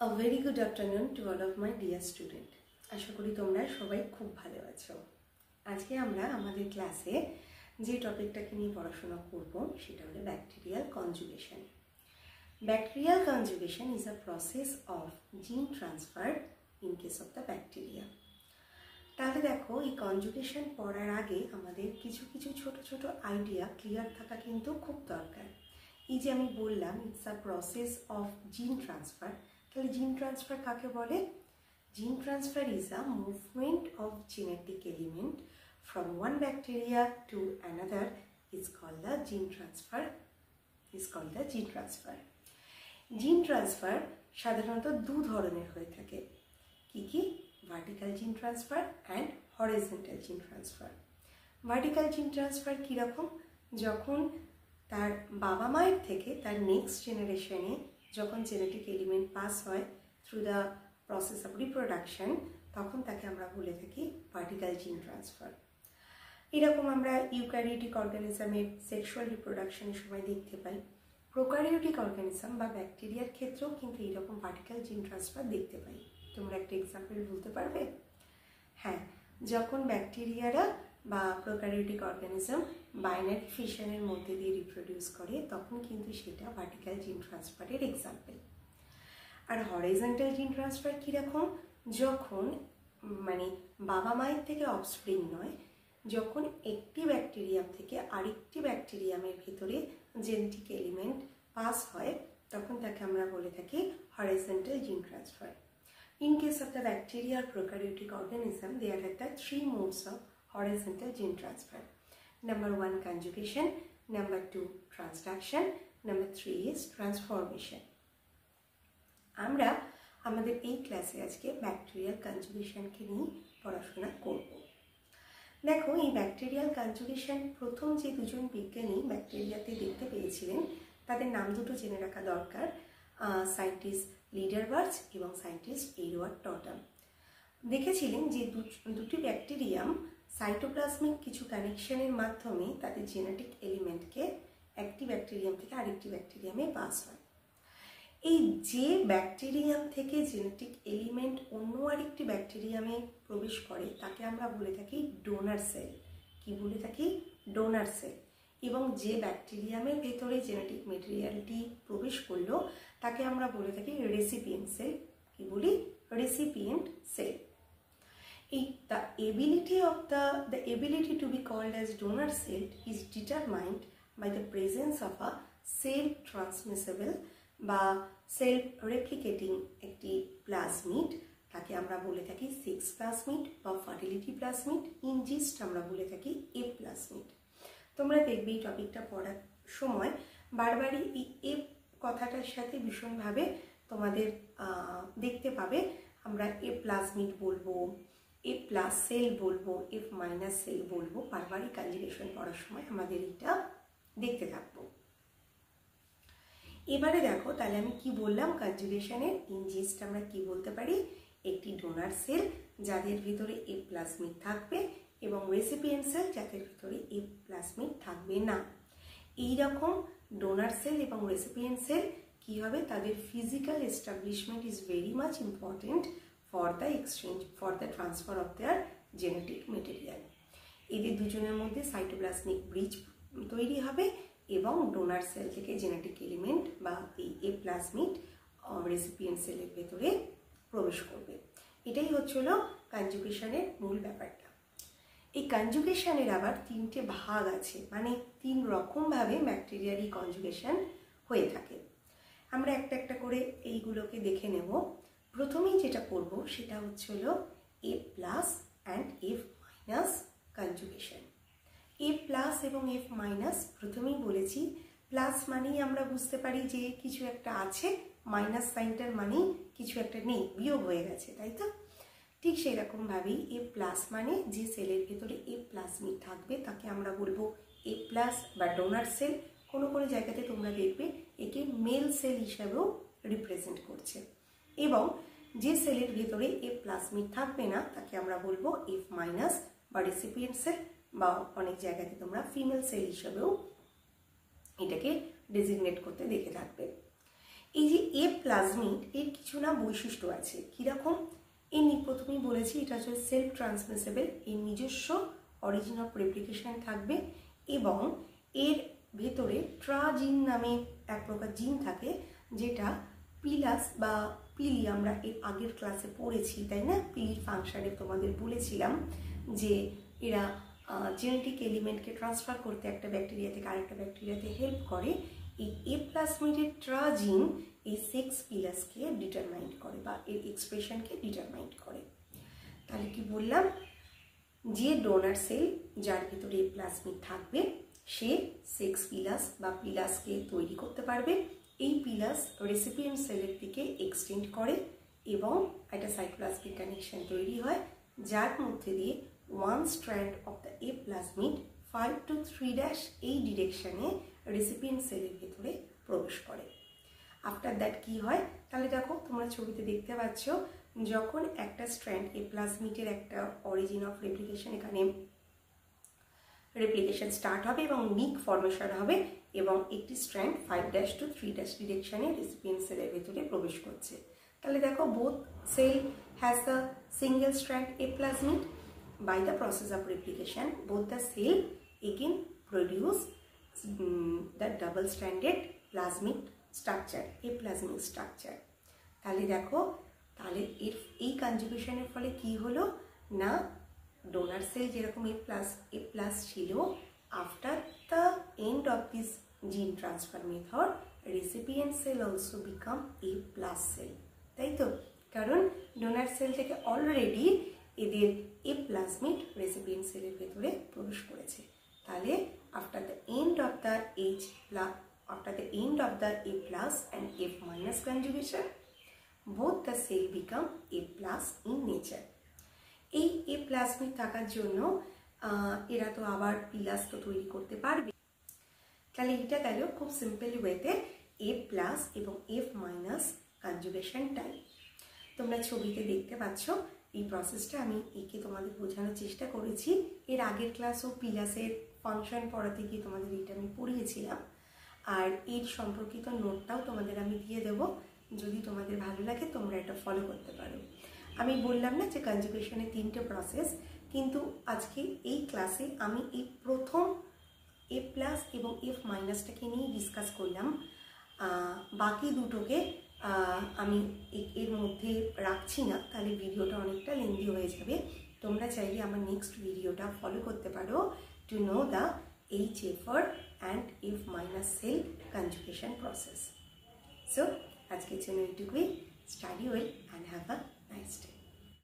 A very good afternoon to all of my dear student. আশা করি তোমরা সবাই খুব ভালো আছো। আজকে আমরা আমাদের ক্লাসে যে টপিকটাকে নিয়ে পড়াশোনা করব সেটা হলো bacterial conjugation. Bacterial conjugation is a process of gene transfer in case of the bacteria. তাহলে দেখো এই কনজুগেশন পড়ার আগে আমাদের কিছু কিছু ছোট ছোট আইডিয়া ক্লিয়ার থাকা কিন্তু খুব দরকার। এই যে আমি বললাম it's a process of gene transfer, তাহলে জিন ট্রান্সফার কাকে বলে? Gene transfer is a movement of genetic element from one bacteria to another is called the gene transfer. Gene transfer সাধারণত দু ধরনের হয়ে থাকে। কি? Vertical gene transfer and horizontal gene transfer. Vertical gene transfer কীরকম? যখন তার বাবা মায়ের থেকে তার নেক্সট জেনারেশনে যখন জেনেটিক এলিমেন্ট পাস হয় through the process of reproduction, তখন তাকে আমরা বলে থাকি ভার্টিক্যাল জিন ট্রান্সফার। এরকম আমরা ইউক্যারিওটিক অর্গানিজমের সেক্সুয়াল রিপ্রোডাকশনের সময় দেখতে পাই। প্রোক্যারিওটিক অর্গানিজম বা ব্যাকটেরিয়ার ক্ষেত্রেও কিন্তু এইরকম ভার্টিক্যাল জিন ট্রান্সফার দেখতে পাই। তোমরা একটা এক্সাম্পল বলতে পারবে? হ্যাঁ, যখন ব্যাকটেরিয়ারা বা প্রোক্যারিওটিক অর্গানিজম বাইনারি ফিশনের মধ্যে দিয়ে রিপ্রোডিউস করে, তখন কিন্তু সেটা ভার্টিক্যাল জিন ট্রান্সফারের এক্সাম্পল। আর হরিজন্টাল জিন ট্রান্সফার কীরকম? যখন বাবা মায়ের থেকে অফস্প্রিং নয়, যখন একটি ব্যাকটেরিয়াম থেকে আরেকটি ব্যাকটেরিয়ামের ভিতরে জেনেটিক এলিমেন্ট পাস হয়, তখন তাকে আমরা বলে থাকি horizontal gene transfer. In case of the bacteria or prokaryotic organism, there are the three modes of horizontal gene transfer. Number 1, conjugation. Number 2, transduction. Number 3 is transformation. আমরা আমাদের এই ক্লাসে আজকে ব্যাকটেরিয়াল কনজুগেশনকে নিয়ে পড়াশোনা করব। দেখো, এই ব্যাকটেরিয়াল কনজুগেশন প্রথম যে দুজন বিজ্ঞানী ব্যাকটেরিয়াতে দেখতে পেয়েছিলেন, তাদের নাম দুটো জেনে রাখা দরকার, সায়েন্টিস্ট লিডারবার্জ এবং সায়েন্টিস্ট এডওয়ার্ড টটাম। দেখেছিলেন যে দুটি ব্যাকটেরিয়াম সাইটোপ্লাজমিক কিছু কানেকশনের মাধ্যমে তাদের জেনেটিক এলিমেন্টকে একটি ব্যাকটেরিয়াম থেকে আরেকটি ব্যাকটেরিয়ামে পাস হয়। এই যে ব্যাকটেরিয়াম থেকে জেনেটিক এলিমেন্ট অন্য আরেকটি ব্যাকটেরিয়ামে প্রবেশ করে তাকে আমরা বলে থাকি ডোনার সেল। কি বলে থাকি? Donor cell. এবং যে ব্যাকটেরিয়ামের ভেতরে জেনেটিক মেটেরিয়ালটি প্রবেশ করলো তাকে আমরা বলে থাকি রেসিপিয়েন্ট সেল। কি বলি? Recipient cell. The ability to be called as donor cell is determined by the presence of a self-transmissible বা self-replicating একটি প্লাজমিড, তাকে আমরা বলে থাকি সেক্স প্লাজমিড বা ফার্টিলিটি প্লাজমিড। ইনজিস্ট আমরা বলে থাকি এ প্লাজমিড। তোমরা দেখবে এই টপিকটা পড়ার সময় বারবারই এই এফ কথাটার সাথে ভীষণভাবে তোমাদের দেখতে পাবে। আমরা এ প্লাজমিড বলবো, এ প্লাস সেল বলবো, এফ মাইনাস সেল বলবো, বারবারই কনজুগেশন পড়ার সময় আমাদের এটা দেখতে থাকবো। এবারে দেখো, তাহলে আমি কি বললাম? কনজুগেশনের ইনজিস্ট আমরা কি বলতে পারি? একটি ডোনার সেল যাদের ভিতরে এ প্লাজমিড থাকবে এবং রেসিপিয়েন্ট সেল যাদের ভিতরে এ প্লাজমিড থাকবে না। এইরকম ডোনার সেল এবং রেসিপিয়েন্ট সেল কি হবে? তাদের physical establishment is very much important for the exchange, for the transfer of their genetic material. এদের দুজনের মধ্যে সাইটোপ্লাজমিক ব্রিজ তৈরি হবে এবং ডোনার সেল থেকে জেনেটিক এলিমেন্ট বা এই এ প্লাজমিড রেসিপিয়েন্ট সেলের ভেতরে প্রবেশ করবে। এটাই হচ্ছিল কনজুগেশনের মূল ব্যাপারটা। এই কনজুগেশনের আবার তিনটে ভাগ আছে, মানে তিন রকমভাবে ব্যাকটেরিয়ারই কনজুগেশন হয়ে থাকে। আমরা একটা একটা করে এইগুলোকে দেখে নেব। প্রথমেই যেটা করব সেটা হচ্ছিল A plus and F minus conjugation. A plus এবং এফ মাইনাস প্রথমেই বলেছি, প্লাস মানেই আমরা বুঝতে পারি যে কিছু একটা আছে, মাইনাস সাইনটার মানেই কিছু একটা নেই, বিয়োগ হয়ে গেছে, তাই তো? ঠিক সেই রকমভাবেই এ প্লাস মানে যে সেলের ভেতরে এ প্লাজমিড থাকবে তাকে আমরা বলবো এ প্লাস বা ডোনার সেল। কোনো কোনো জায়গাতে তোমরা দেখবে একে মেল সেল হিসাবেও রিপ্রেজেন্ট করছে। এবং যে সেলের ভেতরে এ প্লাজমিড থাকবে না তাকে আমরা বলবো এফ মাইনাস বা রেসিপিয়েন্ট সেল, বা অনেক জায়গাতে তোমরা ফিমেল সেল হিসাবেও এটাকে ডেজিগনেট করতে দেখে থাকবে। এই যে এ প্লাজমিড এর কিছু না বৈশিষ্ট্য আছে, কীরকম? এর প্রথমেই বলেছি এটা হচ্ছে সেলফ ট্রান্সমিসেবল, এর নিজস্ব অরিজিন অফ রেপ্লিকেশন থাকবে এবং এর ভেতরে ট্রাজিন নামে এক প্রকার জিন থাকে, যেটা পিলাস বা পিলি আমরা এর আগের ক্লাসে পড়েছি, তাই না? পিলির ফাংশনে তোমাদের বলেছিলাম যে এরা জেনেটিক এলিমেন্টকে ট্রান্সফার করতে একটা ব্যাকটেরিয়া থেকে আরেকটা ব্যাকটেরিয়াতে হেল্প করে। এই এ প্লাজমিডের ট্রাজিন এই সেক্স পিলাসকে ডিটারমাইন করে বা এর এক্সপ্রেশনকে ডিটারমাইন করে। তাহলে কি বললাম? যে ডোনার সেল যার ভিতরে এ প্লাজমিড থাকবে সে সেক্স পিলাস বা পিলাসকে তৈরি করতে পারবে। এই পিলাস রেসিপিয়েন্ট সেলের দিকে এক্সটেন্ড করে এবং একটা সাইটোপ্লাজমিক কানেকশন তৈরি হয়, যার মধ্যে দিয়ে one strand of the A plasmid 5 to 3' এই ডিরেকশনে রেসিপিয়েন্ট সেলের ভেতরে প্রবেশ করে। আফটার দ্যাট কি হয়? তাহলে দেখো তোমরা ছবিতে দেখতে পাচ্ছ, যখন একটা স্ট্র্যান্ড এ প্লাজমিডের একটা অরিজিন অফ রেপ্লিকেশন, এখানে রেপ্লিকেশন স্টার্ট হবে এবং নিক ফর্মেশন হবে এবং একটি স্ট্র্যান্ড 5' to 3' ডিরেকশনে রেসিপিয়েন্ট সেলের ভেতরে প্রবেশ করছে। তাহলে দেখো both cell has the single strand a plasmid. By the process of replication, both the cell again produce the double-stranded plasmid structure, a plasmic structure. তাহলে দেখো, তাহলে এই কনজুগেশনের ফলে কি হলো না, ডোনার সেল যেরকম এ প্লাস ছিল, after the end of this gene transfer method recipient cell also become A plus cell, তাই তো? কারণ ডোনার সেল থেকে অলরেডি এদের এ প্লাজমিড রেসিপিয়েন্ট সেলের ভেতরে প্রবেশ করেছে। তাহলে after the end of the A plus and F minus conjugation, both the cell become A plus in nature. এই এ প্লাজমিড থাকার জন্য এরা তো আবার পিলাস তো তৈরি করতে পারবে। তাহলে এটা গেল খুব সিম্পল ওয়েতে এ প্লাস এবং এফ মাইনাস কনজুগেশন টাইপ। তোমরা ছবিতে দেখতে পাচ্ছ এই প্রসেসটা আমি একে তোমাদের বোঝানোর চেষ্টা করেছি। এর আগের ক্লাসও পিলাসের ফাংশন পড়াতে গিয়ে তোমাদের এটা আমি পড়িয়েছিলাম, আর এর সম্পর্কিত নোটটাও তোমাদের আমি দিয়ে দেবো, যদি তোমাদের ভালো লাগে তোমরা এটা ফলো করতে পারো। আমি বললাম না যে কনজুগেশনের 3টে প্রসেস, কিন্তু আজকে এই ক্লাসে আমি এই প্রথম এ প্লাস এবং এফ মাইনাসটাকে নিয়ে ডিসকাস করলাম। বাকি দুটোকে আমি এর মধ্যে রাখছি না, তাহলে ভিডিওটা অনেকটা লেন্দি হয়ে যাবে। তোমরা চাইলে আমার নেক্সট ভিডিওটা ফলো করতে পারো to know the HF and F minus cell conjugation process. So আজকের জন্য এইটুকুই। Study well.